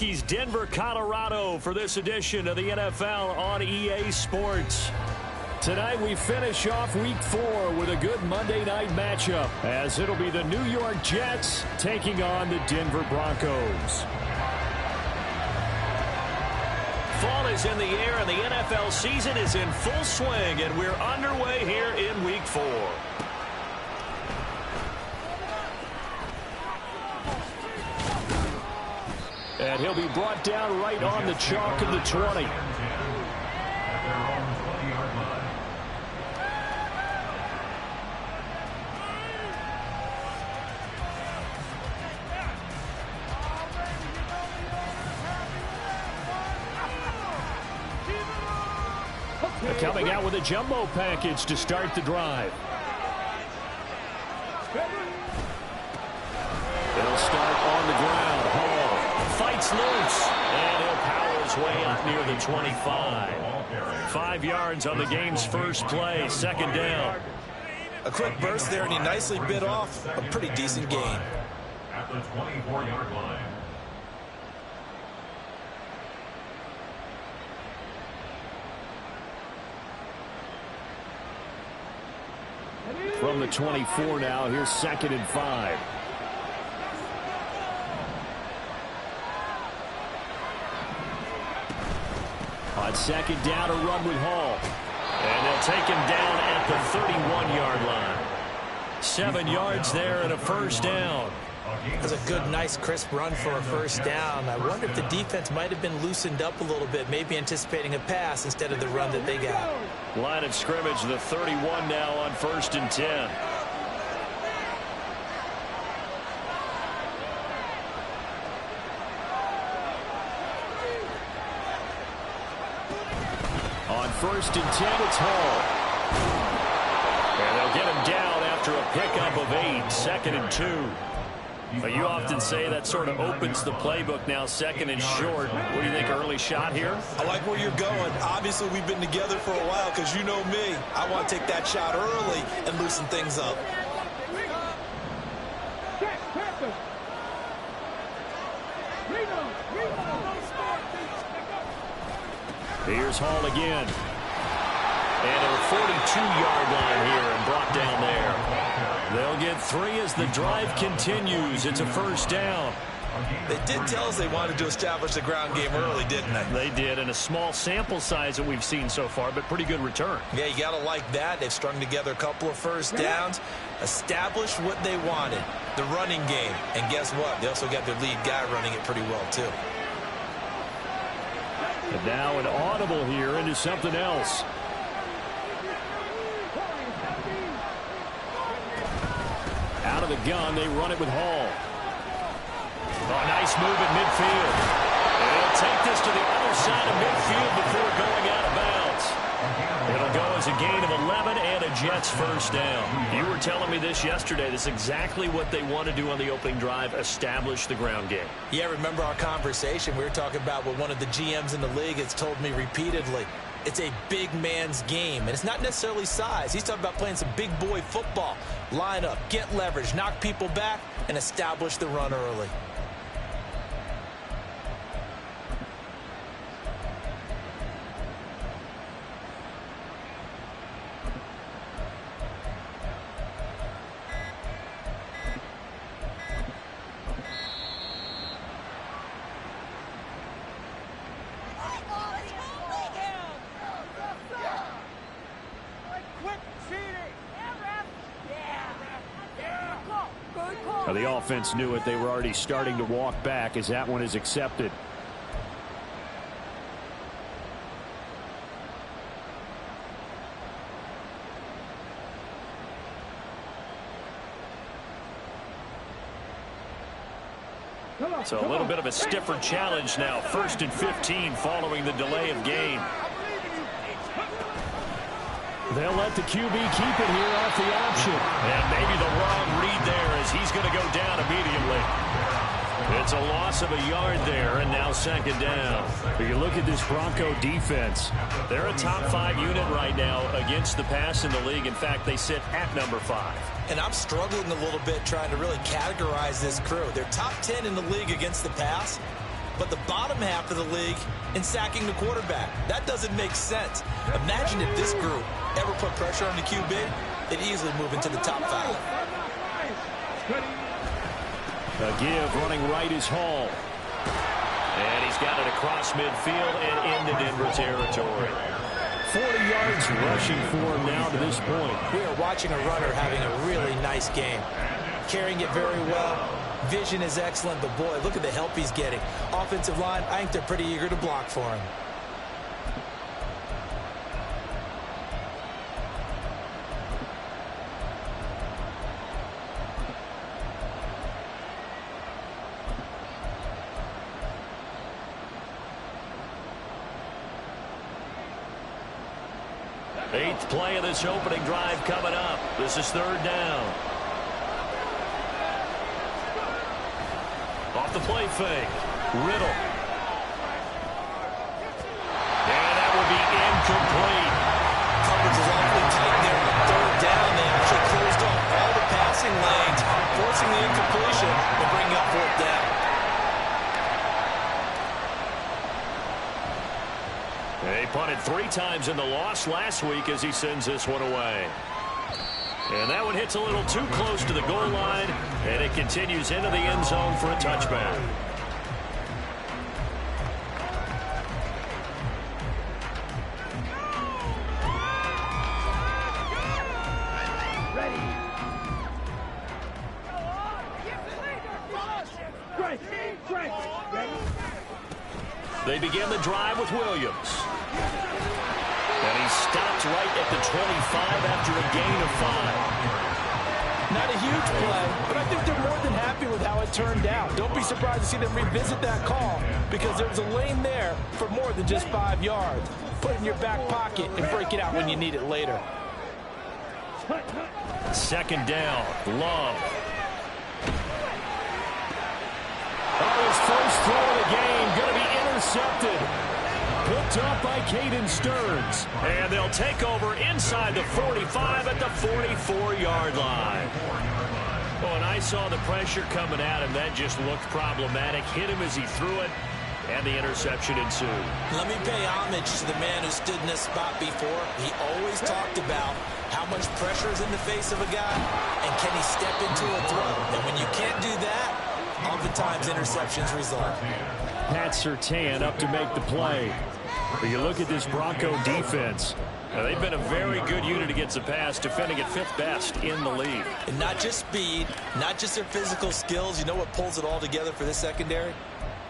Rockies, Denver, Colorado for this edition of the NFL on EA Sports. Tonight we finish off Week 4 with a good Monday night matchup, as it'll be the New York Jets taking on the Denver Broncos. Fall is in the air and the NFL season is in full swing, and we're underway here in Week 4. And he'll be brought down right on the chalk of the 20. Coming out with a jumbo package to start the drive. They'll start on the ground. Hall fights loose, and he'll power his way up near the 25. 5 yards on the game's first play, second down. A quick burst there, and he nicely bit off a pretty decent gain. At the 24-yard line. From the 24 now, here's 2nd and 5. On 2nd down, a run with Hall. And they'll take him down at the 31-yard line. 7 yards there and a first down. That's a good, nice, crisp run for a first down. I wonder if the defense might have been loosened up a little bit, maybe anticipating a pass instead of the run that they got. Line of scrimmage, the 31 now on 1st and 10. On 1st and 10, it's Hall. And they'll get him down after a pickup of 8, 2nd and 2. But you often say that sort of opens the playbook now, 2nd and short. What do you think, early shot here? I like where you're going. Obviously, we've been together for a while because you know me. I want to take that shot early and loosen things up. Here's Hall again. And a 42-yard line here and brought down there. They'll get 3 as the drive continues. It's a first down. They did tell us they wanted to establish the ground game early, didn't they? They did, and a small sample size that we've seen so far, but pretty good return. Yeah, you got to like that. They've strung together a couple of first downs, established what they wanted, the running game. And guess what? They also got their lead guy running it pretty well, too. And now an audible here into something else. Out of the gun, they run it with Hall. Oh, nice move at midfield. And he'll take this to the other side of midfield before going out of bounds. It'll go as a gain of 11 and a Jets first down. You were telling me this yesterday. This is exactly what they want to do on the opening drive, establish the ground game. Yeah, remember our conversation? We were talking about what one of the GMs in the league has told me repeatedly. It's a big man's game, and it's not necessarily size. He's talking about playing some big boy football. Line up, get leverage, knock people back, and establish the run early. The offense knew it. They were already starting to walk back as that one is accepted. So a little bit of a stiffer challenge now. 1st and 15 following the delay of game. They'll let the QB keep it here off the option. And maybe the wrong read there as he's going to go down immediately. It's a loss of a yard there, and now 2nd down. If you look at this Bronco defense, they're a top 5 unit right now against the pass in the league. In fact, they sit at number 5. And I'm struggling a little bit trying to really categorize this crew. They're top 10 in the league against the pass, but the bottom half of the league in sacking the quarterback. That doesn't make sense. Imagine if this group ever put pressure on the QB, they'd easily move into the top 5. A give running right is Hall. And he's got it across midfield and into Denver territory. 40 yards rushing for him now to this point. We are watching a runner having a really nice game. Carrying it very well. Vision is excellent, but boy, look at the help he's getting. Offensive line, I think they're pretty eager to block for him. Eighth play of this opening drive coming up. This is third down. Off the play fake. Riddle. And that will be incomplete. Coverage is awfully tight there. Third down, they actually closed off all the passing lanes, forcing the incompletion and bringing up fourth down. They punted 3 times in the loss last week as he sends this one away. And that one hits a little too close to the goal line, and it continues into the end zone for a touchback. They begin the drive with Williams. And he stops right at the 25 after a gain of 5. Not a huge play, but I think they're more than happy with how it turned out. Don't be surprised to see them revisit that call because there's a lane there for more than just 5 yards. Put it in your back pocket and break it out when you need it later. Second down, Love. His first throw of the game going to be intercepted. Picked up by Caden Stearns. And they'll take over inside the 45 at the 44-yard line. Oh, and I saw the pressure coming at him. That just looked problematic. Hit him as he threw it, and the interception ensued. Let me pay homage to the man who stood in this spot before. He always talked about how much pressure is in the face of a guy, and can he step into a throw. And when you can't do that, oftentimes interceptions result. Pat Surtain up to make the play. But you look at this Bronco defense. Now, they've been a very good unit against the pass, defending at 5th best in the league. And not just speed, not just their physical skills. You know what pulls it all together for this secondary?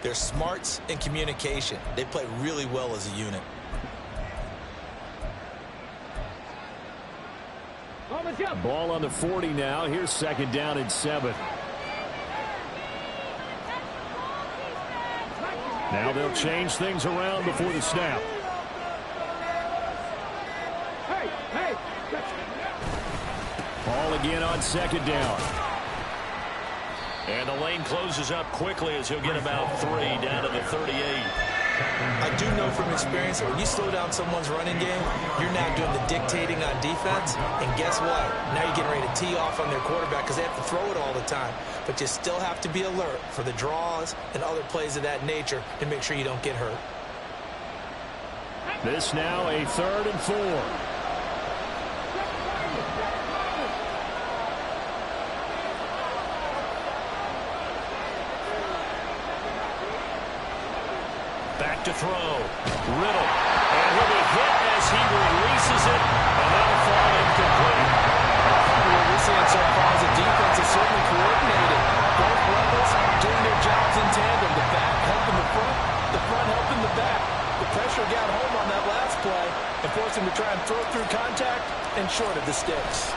Their smarts and communication. They play really well as a unit. Ball on the 40 now. Here's second down and 7. Now they'll change things around before the snap. Ball again on second down. And the lane closes up quickly as he'll get about 3 down to the 38. I do know from experience that when you slow down someone's running game, you're now doing the dictating on defense. And guess what? Now you're getting ready to tee off on their quarterback because they have to throw it all the time. But you still have to be alert for the draws and other plays of that nature to make sure you don't get hurt. This now a 3rd and 4. Back to throw. Riddle. And he'll be hit as he releases it. And that'll fall incomplete. What we're seeing so far as a defense is certainly coordinated. Both levels doing their jobs in tandem. The back helping the front helping the back. The pressure got home on that last play and forced him to try and throw through contact and short of the sticks.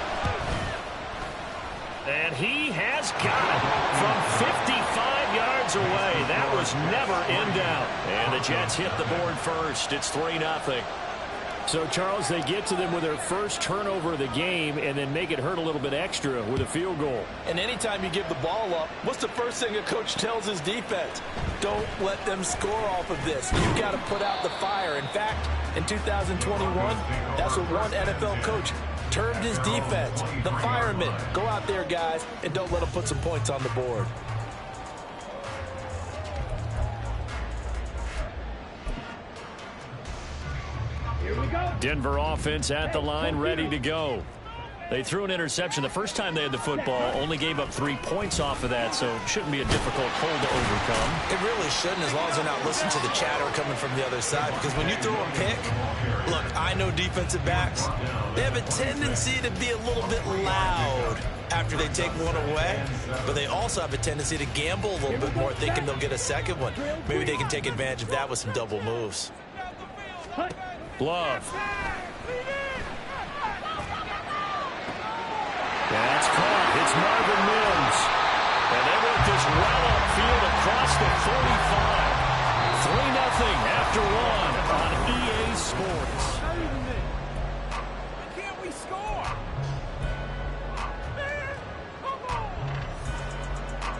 And he has got it from 55 yards away. That was never in doubt. And the Jets hit the board first. It's 3-0. So, Charles, they get to them with their first turnover of the game and then make it hurt a little bit extra with a field goal. And anytime you give the ball up, what's the first thing a coach tells his defense? Don't let them score off of this. You've got to put out the fire. In fact, in 2021, that's what one NFL coach termed his defense, the firemen. Go out there, guys, and don't let them put some points on the board. Denver offense at the line, ready to go. They threw an interception the first time they had the football, only gave up 3 points off of that, so it shouldn't be a difficult hole to overcome. It really shouldn't, as long as they're not listening to the chatter coming from the other side, because when you throw a pick, look, I know defensive backs, they have a tendency to be a little bit loud after they take one away, but they also have a tendency to gamble a little bit more, thinking they'll get a second one. Maybe they can take advantage of that with some double moves. Love. That's caught. It's Marvin Mims. And they work this well upfield across the 45. 3-0 after one on EA Sports. Can't we score?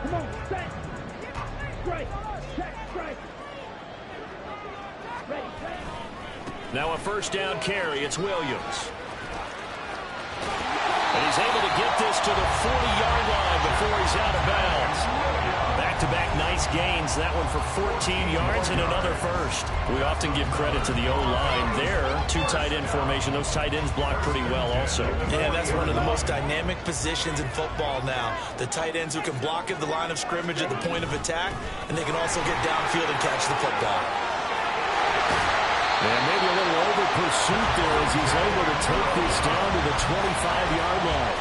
Come on, set. Strike. Check, strike. Ready, ready. Now a first down carry. It's Williams. And he's able to get this to the 40-yard line before he's out of bounds. Back-to-back nice gains. That one for 14 yards and another first. We often give credit to the O-line there. 2 tight end formation. Those tight ends block pretty well also. Yeah, that's one of the most dynamic positions in football now. The tight ends who can block at the line of scrimmage at the point of attack, and they can also get downfield and catch the football. And maybe a little over pursuit there as he's able to take this down to the 25-yard line.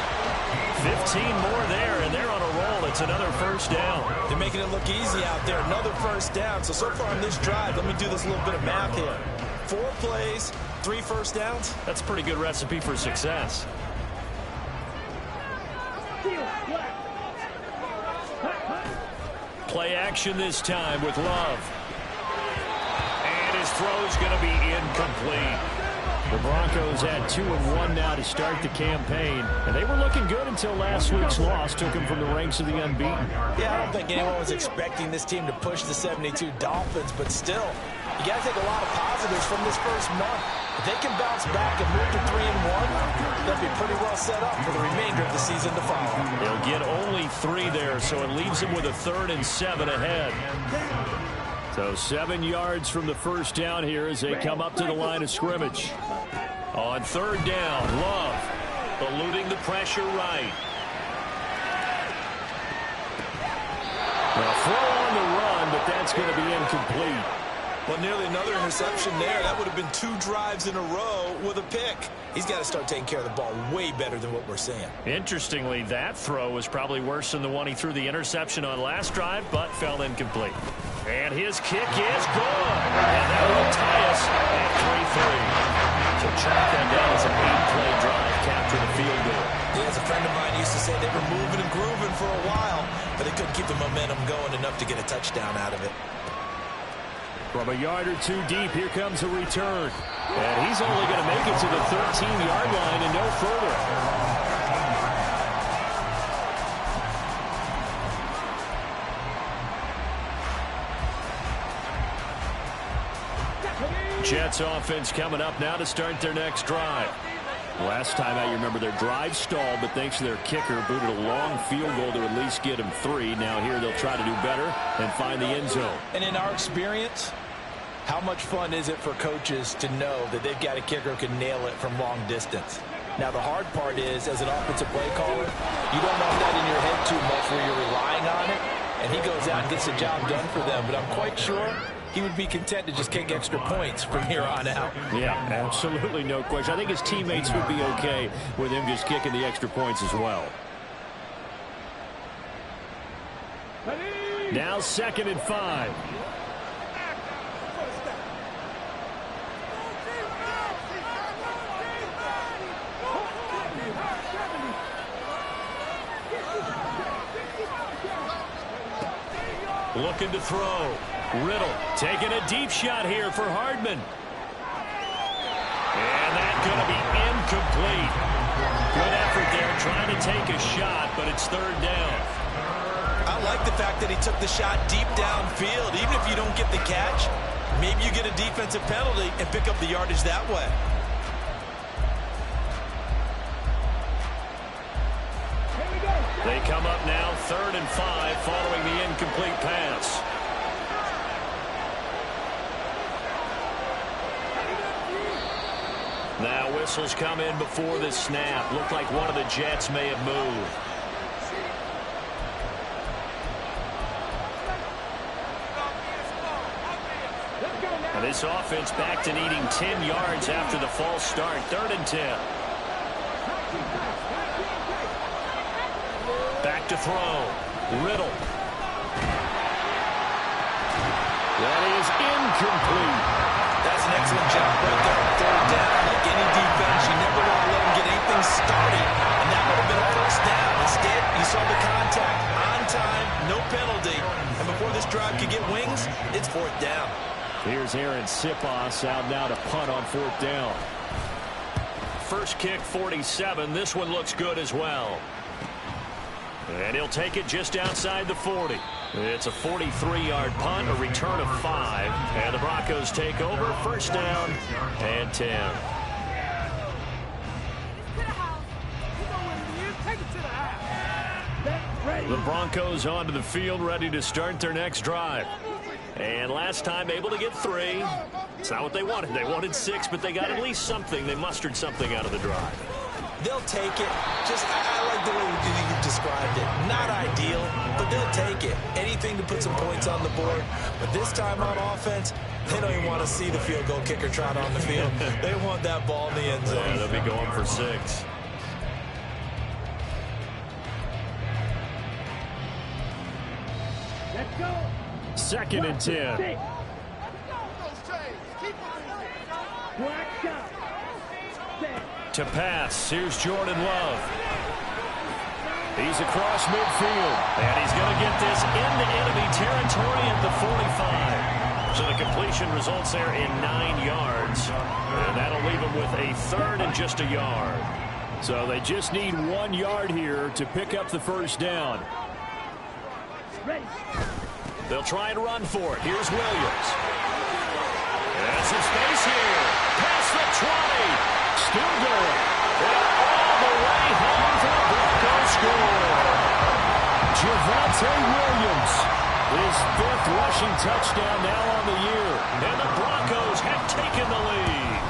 15 more there, and they're on a roll. It's another first down. They're making it look easy out there. Another first down. So far on this drive, let me do this little bit of math here. 4 plays, 3 first downs. That's a pretty good recipe for success. Play action this time with Love. His throw is going to be incomplete. The Broncos had 2-1 now to start the campaign, and they were looking good until last week's loss took them from the ranks of the unbeaten. Yeah, I don't think anyone was expecting this team to push the 72 Dolphins, but still, you got to take a lot of positives from this first month. If they can bounce back and move to 3-1, they'll be pretty well set up for the remainder of the season to follow. They'll get only 3 there, so it leaves them with a 3rd and 7 ahead. So 7 yards from the first down here as they come up to the line of scrimmage. On 3rd down, Love eluding the pressure right. Well, throw on the run, but that's going to be incomplete. Well, nearly another interception there. That would have been 2 drives in a row with a pick. He's got to start taking care of the ball way better than what we're seeing. Interestingly, that throw was probably worse than the one he threw the interception on last drive, but fell incomplete. And his kick is good. And that will tie us at 3-3. So track that down as an 8-play drive, capture the field goal. Yeah, as a friend of mine used to say, they were moving and grooving for a while, but they couldn't keep the momentum going enough to get a touchdown out of it. From a yard or 2 deep, here comes a return. And he's only going to make it to the 13-yard line and no further. Jets offense coming up now to start their next drive. Last time out, you remember their drive stalled, but thanks to their kicker, booted a long field goal to at least get them 3. Now here they'll try to do better and find the end zone. And in our experience, how much fun is it for coaches to know that they've got a kicker who can nail it from long distance? Now, the hard part is, as an offensive play caller, you don't want that in your head too much where you're relying on it, and he goes out and gets the job done for them. But I'm quite sure he would be content to just kick extra points from here on out. Yeah, absolutely no question. I think his teammates would be okay with him just kicking the extra points as well. Now 2nd and 5. Looking to throw. Riddle taking a deep shot here for Hardman. And that's going to be incomplete. Good effort there trying to take a shot, but it's 3rd down. I like the fact that he took the shot deep downfield. Even if you don't get the catch, maybe you get a defensive penalty and pick up the yardage that way. They come up now 3rd and 5 following the incomplete pass. Now whistles come in before the snap. Looked like one of the Jets may have moved. And this offense back to needing 10 yards after the false start. 3rd and 10. Back to throw. Riddle. That is incomplete. That's an excellent job right there on 3rd down. Like any defense, you never want to let them get anything started. And that would have been a 1st down. Instead, you saw the contact on time, no penalty. And before this drive could get wings, it's 4th down. Here's Aaron Sipos out now to punt on 4th down. First kick, 47. This one looks good as well. And he'll take it just outside the 40. It's a 43-yard punt, a return of 5. And the Broncos take over. 1st down and 10. The Broncos onto the field, ready to start their next drive. And last time able to get 3. It's not what they wanted. They wanted 6, but they got at least something. They mustered something out of the drive. They'll take it. I like the way you described it. Not ideal, but they'll take it. Anything to put some points on the board. But this time on offense, they don't even want to see the field goal kicker trot on the field. They want that ball in the end zone. Yeah, they'll be going for 6. Let's go. 2nd and 10. To pass, here's Jordan Love. He's across midfield, and he's going to get this into enemy territory at the 45. So the completion results there in 9 yards, and that'll leave him with a 3rd and just a yard. So they just need 1 yard here to pick up the 1st down. Ready. They'll try and run for it. Here's Williams. And some space here. Past the 20. Still going. And all the way home for a Broncos score. Javonte Williams. His 5th rushing touchdown now on the year. And the Broncos have taken the lead.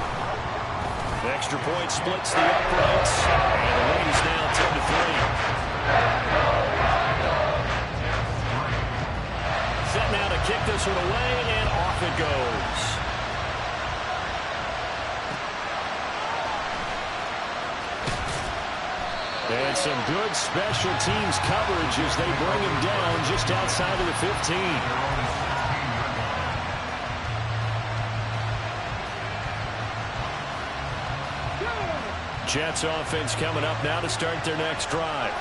The extra point splits the uprights. And the lead is now 10-3. Set now to kick this one away, and off it goes. And some good special teams coverage as they bring him down just outside of the 15. Jets offense coming up now to start their next drive.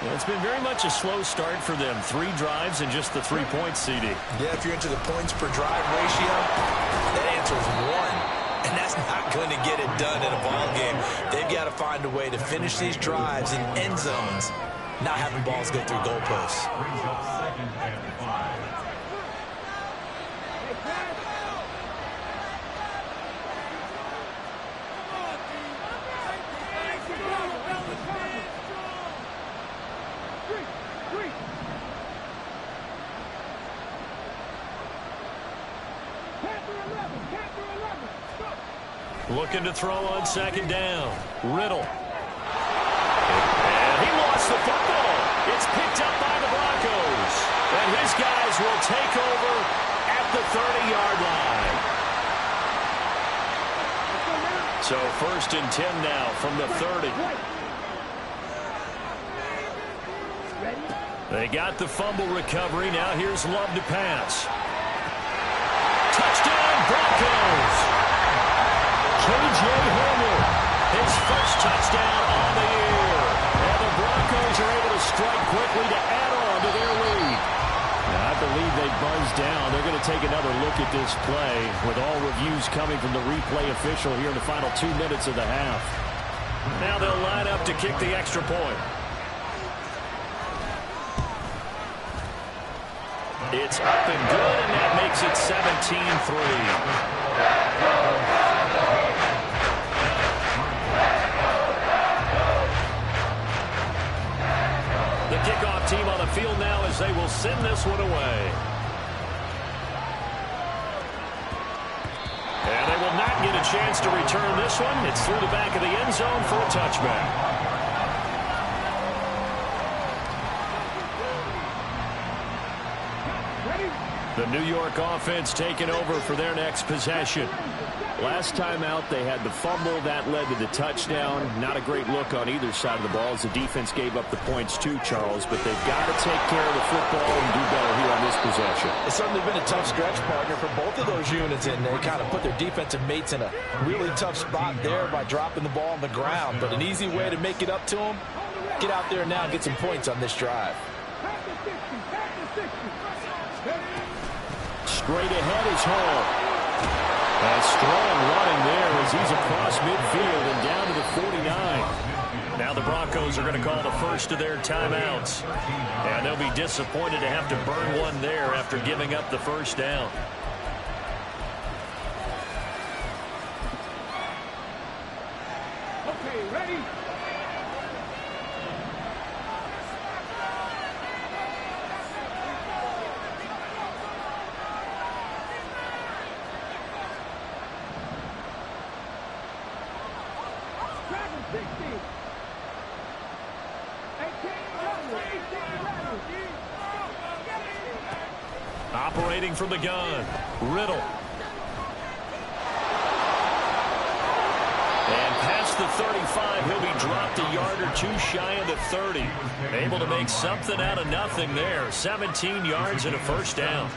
Well, it's been very much a slow start for them. 3 drives and just the 3 points, CD. Yeah, if you're into the points per drive ratio, that answer is 1. And that's not going to get it done in a ball game. They've got to find a way to finish these drives in end zones, not having balls go through goalposts. Looking to throw on 2nd down. Riddle. And he lost the football. It's picked up by the Broncos. And his guys will take over at the 30-yard line. So 1st and 10 now from the 30. They got the fumble recovery. Now here's Love to pass. Touchdown, Broncos. KJ Hamler, his 1st touchdown on the year. And the Broncos are able to strike quickly to add on to their lead. Now, I believe they buzzed down. They're going to take another look at this play with all reviews coming from the replay official here in the final 2 minutes of the half. Now they'll line up to kick the extra point. It's up and good, and that makes it 17-3. The kickoff team on the field now as they will send this one away. And they will not get a chance to return this one. It's through the back of the end zone for a touchback. The New York offense taking over for their next possession. Last time out, they had the fumble. That led to the touchdown. Not a great look on either side of the ball as the defense gave up the points too, Charles. But they've got to take care of the football and do better here on this possession. It's certainly been a tough stretch, partner, for both of those units, and they kind of put their defensive mates in a really tough spot there by dropping the ball on the ground. But an easy way to make it up to them, get out there now and get some points on this drive. Straight ahead is Hall. A strong running there as he's across midfield and down to the 49. Now the Broncos are going to call the first of their timeouts. And they'll be disappointed to have to burn one there after giving up the first down. Okay, ready? Operating from the gun, Riddle. And past the 35, he'll be dropped a yard or two shy of the 30. Able to make something out of nothing there. 17 yards and a first down.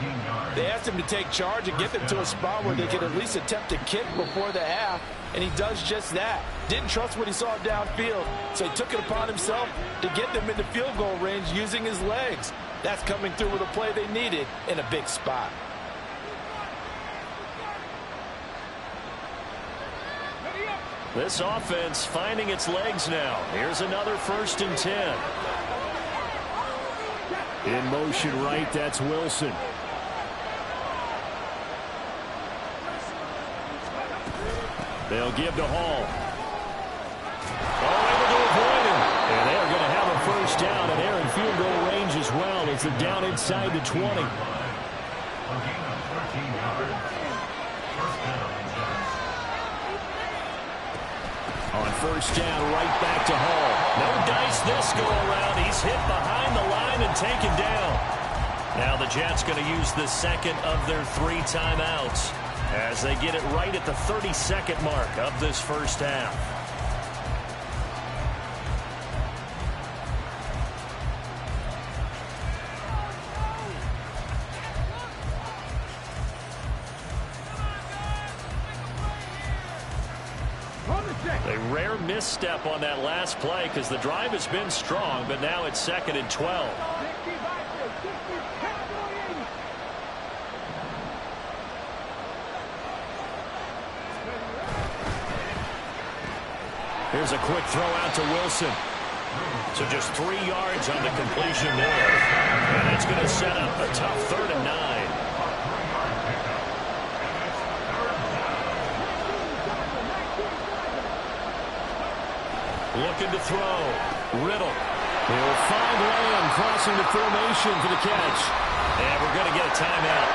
They asked him to take charge and get them to a spot where they could at least attempt to kick before the half, and he does just that. Didn't trust what he saw downfield, so he took it upon himself to get them into field goal range using his legs. That's coming through with a play they needed in a big spot. This offense finding its legs now. Here's another 1st and 10. In motion right, that's Wilson. They'll give to Hall. Able to avoid him. And they're going to have a first down, and they're in field goal range as well as they're down inside the 20. On first down, right back to Hall. No dice this go around. He's hit behind the line and taken down. Now the Jets going to use the second of their 3 timeouts as they get it right at the 32nd mark of this first half. A rare misstep on that last play because the drive has been strong, but now it's 2nd and 12. Here's a quick throw out to Wilson. So just 3 yards on the completion there. And it's going to set up a tough 3rd and 9. Looking to throw. Riddle. He'll find Lamb crossing the formation for the catch. And we're going to get a timeout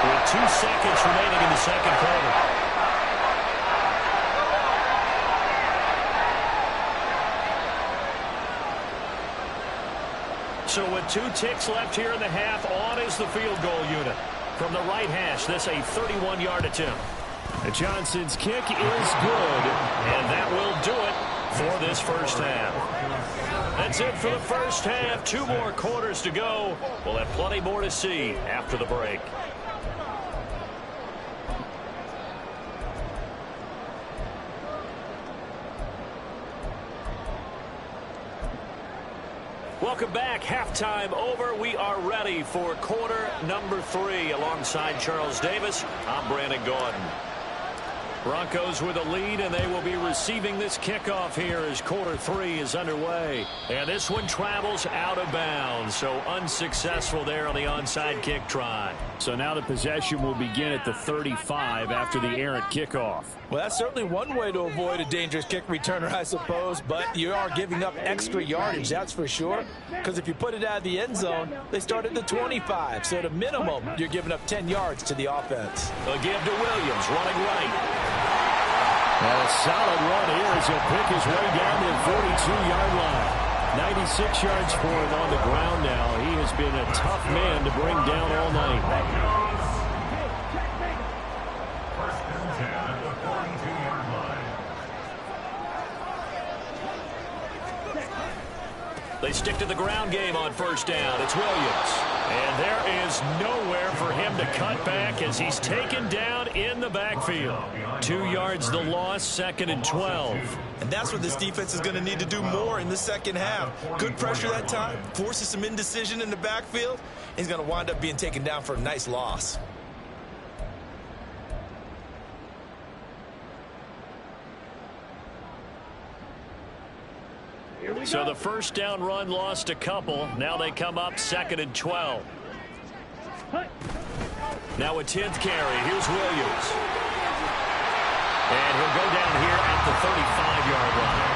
with 2 seconds remaining in the second quarter. So with 2 ticks left here in the half, on is the field goal unit. From the right hash, this a 31-yard attempt. And Johnson's kick is good, and that will do it for this first half. That's it for the first half. 2 more quarters to go. We'll have plenty more to see after the break. Welcome back. Halftime over. We are ready for quarter number 3. Alongside Charles Davis, I'm Brandon Gordon. Broncos with a lead, and they will be receiving this kickoff here as quarter 3 is underway. And this one travels out of bounds, so unsuccessful there on the onside kick try. So now the possession will begin at the 35 after the errant kickoff. Well, that's certainly one way to avoid a dangerous kick returner, I suppose, but you are giving up extra yardage, that's for sure, because if you put it out of the end zone, they start at the 25, so at a minimum, you're giving up 10 yards to the offense. A give to Williams, running right. And a solid run here as he'll pick his way down to the 42-yard line. 96 yards for him on the ground now. He has been a tough man to bring down all night. First and 10 at the 42-yard line. They stick to the ground game on first down. It's Williams. And there is nowhere for him to cut back as he's taken down in the backfield. 2 yards the loss, 2nd and 12. And that's what this defense is going to need to do more in the second half. Good pressure that time, forces some indecision in the backfield. He's going to wind up being taken down for a nice loss. So the first down run lost a couple. Now they come up 2nd and 12. Now a 10th carry. Here's Williams. And he'll go down here at the 35-yard line.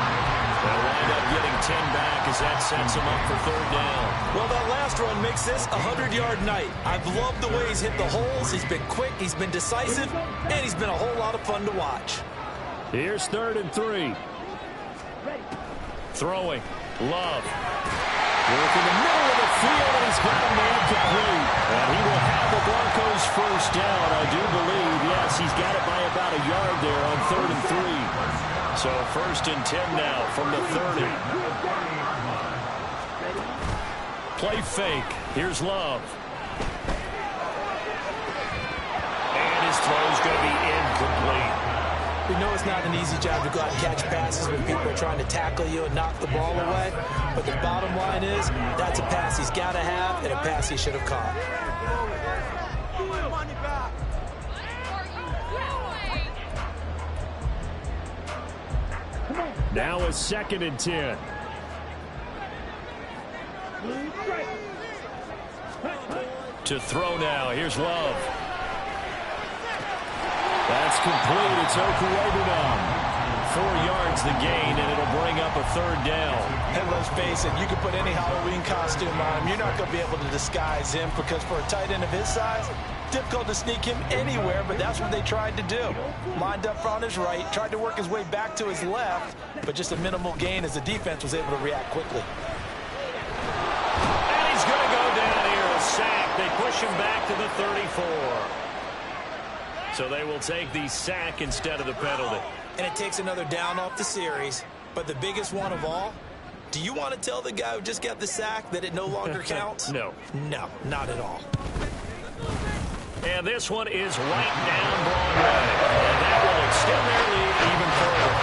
They'll wind up getting 10 back as that sets him up for 3rd down. Well, that last run makes this a 100-yard night. I've loved the way he's hit the holes. He's been quick, he's been decisive, and he's been a whole lot of fun to watch. Here's 3rd and 3. Throwing. Love. Work in the middle of the field, and he's got a man complete. And he will have the Broncos first down, I do believe. Yes, he's got it by about a yard there on 3rd and 3. So 1st and 10 now from the 30. Play fake. Here's Love. And his throw's going to be incomplete. We know it's not an easy job to go out and catch passes when people are trying to tackle you and knock the ball away. But the bottom line is, that's a pass he's got to have and a pass he should have caught. Now a 2nd and 10. To throw now. Here's Love. That's complete. It's Okuwebunam. 4 yards the gain, and it'll bring up a 3rd down. And let's face it, you can put any Halloween costume on him. You're not going to be able to disguise him because for a tight end of his size, difficult to sneak him anywhere, but that's what they tried to do. Lined up on his right, tried to work his way back to his left, but just a minimal gain as the defense was able to react quickly. And he's going to go down here, a sack. They push him back to the 34. So they will take the sack instead of the penalty. And it takes another down off the series. But the biggest one of all, do you want to tell the guy who just got the sack that it no longer counts? No. No, not at all. And this one is right down Broadway. And that will extend their lead even further.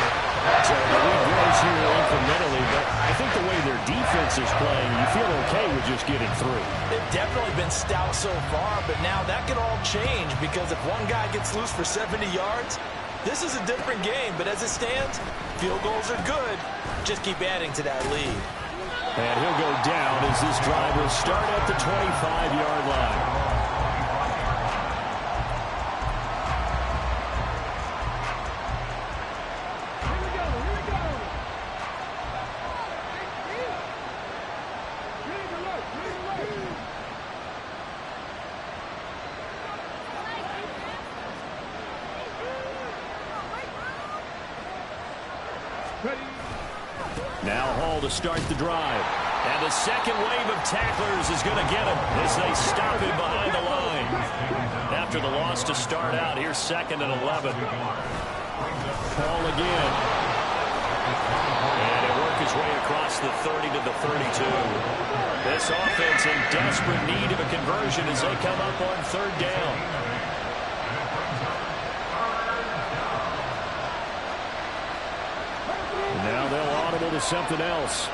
So the lead grows here incrementally, but I think the way their defense is playing, you feel okay with just getting through. They've definitely been stout so far, but now that could all change because if one guy gets loose for 70 yards, this is a different game. But as it stands, field goals are good. Just keep adding to that lead. And he'll go down as this drive will start at the 25-yard line. Now Hall to start the drive. And the second wave of tacklers is going to get him as they stop him behind the line. After the loss to start out, here's 2nd and 11. Hall again. And he'll work his way across the 30 to the 32. This offense in desperate need of a conversion as they come up on 3rd down. Now they'll audible to something else.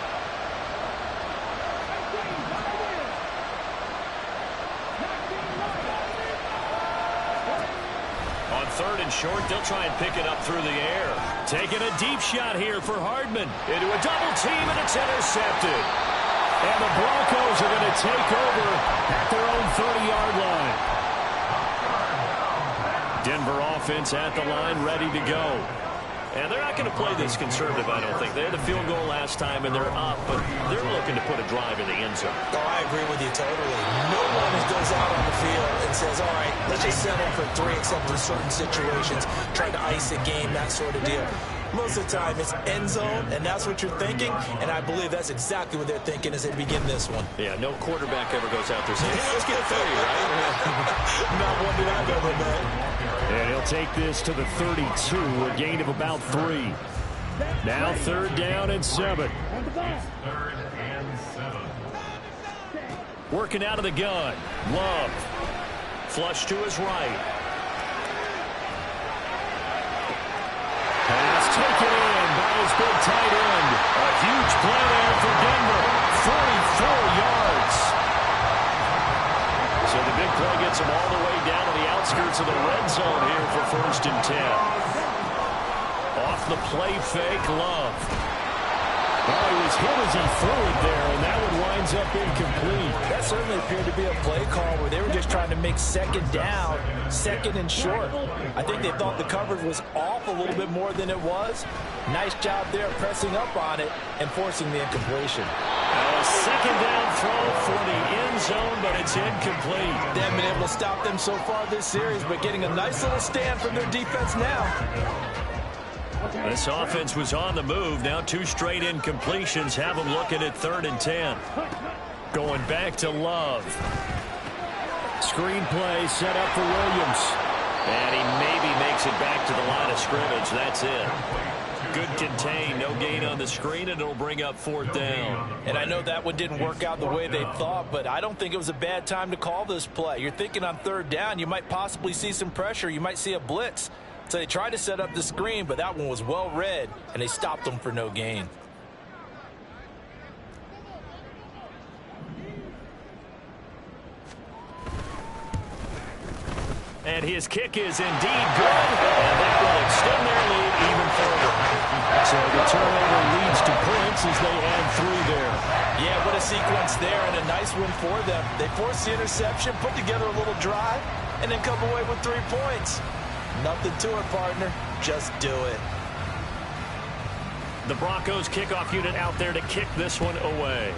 On 3rd and short, they'll try and pick it up through the air. Taking a deep shot here for Hardman. Into a double team, and it's intercepted. And the Broncos are going to take over at their own 30-yard line. Denver offense at the line, ready to go. And they're not going to play this conservative, I don't think. They had the field goal last time, and they're up, but they're looking to put a drive in the end zone. Oh, I agree with you totally. No one goes out on the field and says, all right, let's just settle for 3 except for certain situations, trying to ice a game, that sort of deal. Most of the time, it's end zone, and that's what you're thinking, and I believe that's exactly what they're thinking as they begin this one. Yeah, no quarterback ever goes out there saying, hey, let's get 30, right? Not one that I've ever met. And he'll take this to the 32, a gain of about 3. Now 3rd down and 7. 3rd and 7. Working out of the gun. Love. Flush to his right. Pass taken in by his big tight end. A huge play there for Denver. 44 yards. So the big play gets him all the way down to the outskirts of the red zone here for 1st and 10. Off the play fake, Love. Oh, he was hit as he threw it there, and that one winds up incomplete. That certainly appeared to be a play call where they were just trying to make 2nd down, 2nd and short. I think they thought the coverage was off a little bit more than it was. Nice job there pressing up on it and forcing the incompletion. A 2nd down throw for the end zone, but it's incomplete. They haven't been able to stop them so far this series, but getting a nice little stand from their defense now. This offense was on the move. Now 2 straight incompletions have them looking at 3rd and 10. Going back to Love. Screen play set up for Williams. And he maybe makes it back to the line of scrimmage. That's it. Good contain. No gain on the screen, and it'll bring up 4th down. And I know that one didn't work out the way they thought, but I don't think it was a bad time to call this play. You're thinking on 3rd down, you might possibly see some pressure. You might see a blitz. So they tried to set up the screen, but that one was well read, and they stopped them for no gain. And his kick is indeed good, and that will extend their lead even further. So the turnover leads to points as they add 3 there. Yeah, what a sequence there, and a nice one for them. They forced the interception, put together a little drive, and then come away with 3 points. Nothing to it, partner. Just do it. The Broncos kickoff unit out there to kick this one away.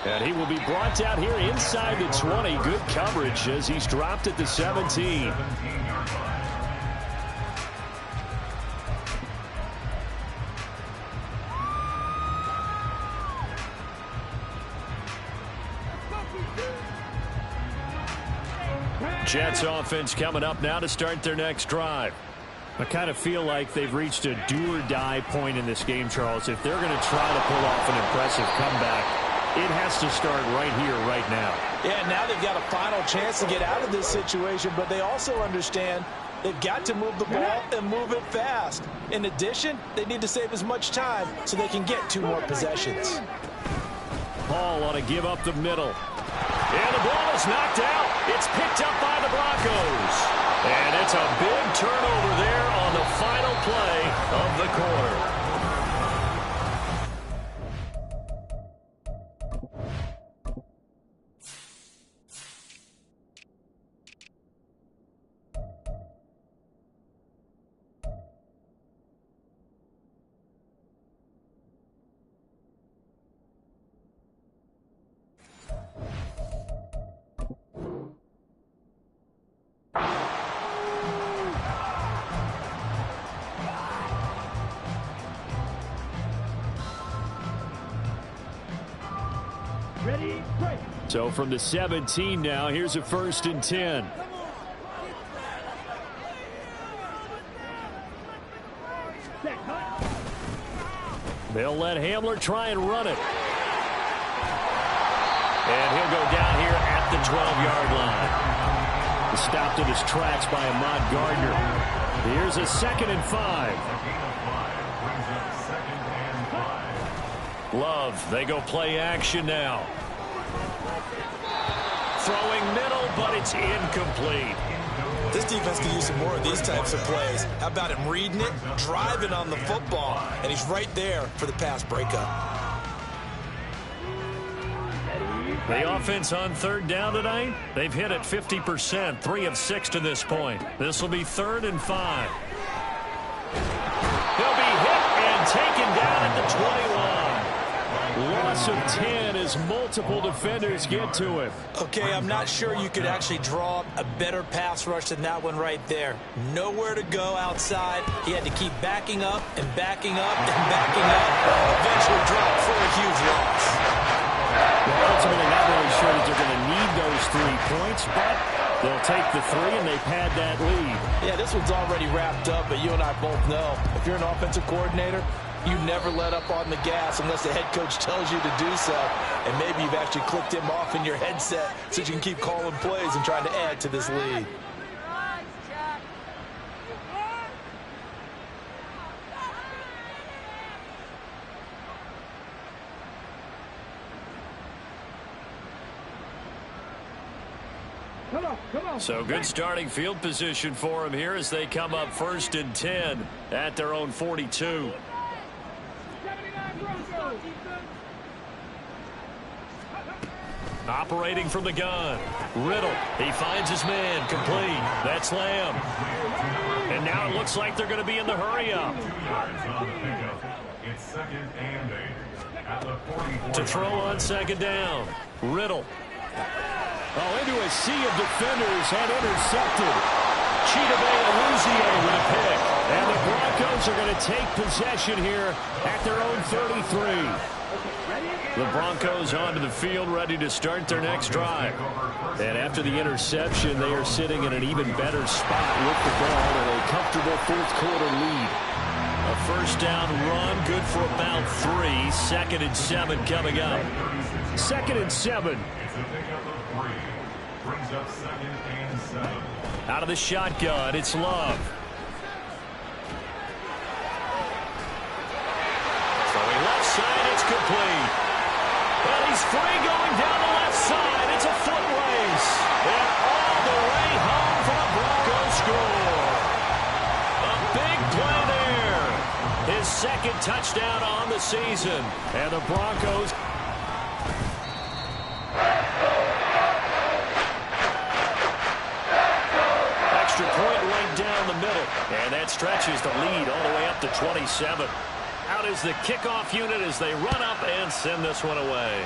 And he will be brought out here inside the 20. Good coverage as he's dropped at the 17. Jets offense coming up now to start their next drive. I kind of feel like they've reached a do-or-die point in this game, Charles. If they're going to try to pull off an impressive comeback, it has to start right here, right now. Yeah, now they've got a final chance to get out of this situation, but they also understand they've got to move the ball and move it fast. In addition, they need to save as much time so they can get 2 more possessions. Paul on a give up the middle. And the ball is knocked out. It's picked up by the Broncos. And it's a big turnover there on the final play of the quarter. Ready, break. So from the 17 now, here's a 1st and 10. They'll let Hamler try and run it. And he'll go down here at the 12-yard line. He's stopped in his tracks by Ahmad Gardner. Here's a 2nd and 5. Love, they go play action now. Throwing middle, but it's incomplete. This defense can use some more of these types of plays. How about him reading it, driving on the football, and he's right there for the pass breakup. The offense on third down tonight, they've hit it 50%, 3 of 6 to this point. This will be 3rd and 5. He'll be hit and taken down at the 21. Loss of 10 as multiple defenders get to him. Okay, I'm not sure you could actually draw up a better pass rush than that one right there. Nowhere to go outside. He had to keep backing up and backing up and backing up. Eventually dropped for a huge loss. Well, ultimately not really sure that they're going to need those 3 points, but they'll take the 3 and they pad that lead. Yeah, this one's already wrapped up, but you and I both know if you're an offensive coordinator, you never let up on the gas unless the head coach tells you to do so. And maybe you've actually clicked him off in your headset so you can keep calling plays and trying to add to this lead. Come on. So good starting field position for him here as they come up 1st and 10 at their own 42. 79 Broncos. Operating from the gun. Riddle. He finds his man. Complete. That's Lamb. And now it looks like they're going to be in the hurry-up. 2 yards on the pickup. It's 2nd and 8 at the 44. To throw on 2nd down. Riddle. Oh, into a sea of defenders and intercepted. Chidobe Awuzie with a pick. And the Broncos are going to take possession here at their own 33. The Broncos onto the field ready to start their next drive. And after the interception, they are sitting in an even better spot with the ball and a comfortable 4th quarter lead. A 1st down run, good for about 3. 2nd and 7 coming up. 2nd and 7. It's a pickup of 3. Brings up 2nd and 7. Out of the shotgun, it's Love. Throwing left side, it's complete. Well, he's free going down the left side. It's a foot race. And all the way home for a Broncos score. A big play there. His 2nd touchdown on the season. And the Broncos... Extra point right down the middle. And that stretches the lead all the way up to 27. Out is the kickoff unit as they run up and send this one away.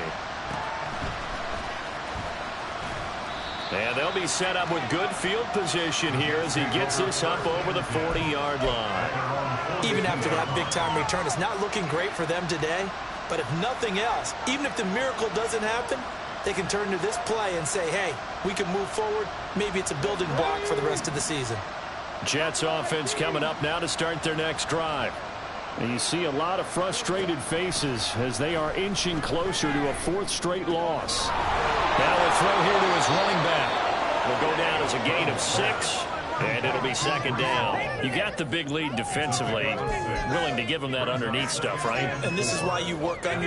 And they'll be set up with good field position here as he gets this up over the 40-yard line. Even after that big-time return, it's not looking great for them today. But if nothing else, even if the miracle doesn't happen, they can turn to this play and say, hey, we can move forward. Maybe it's a building block for the rest of the season. Jets offense coming up now to start their next drive. And you see a lot of frustrated faces as they are inching closer to a 4th straight loss. Now a throw here to his running back. Will go down as a gain of 6, and it'll be 2nd down. You got the big lead defensively. Willing to give him that underneath stuff, right? And this is why you work on your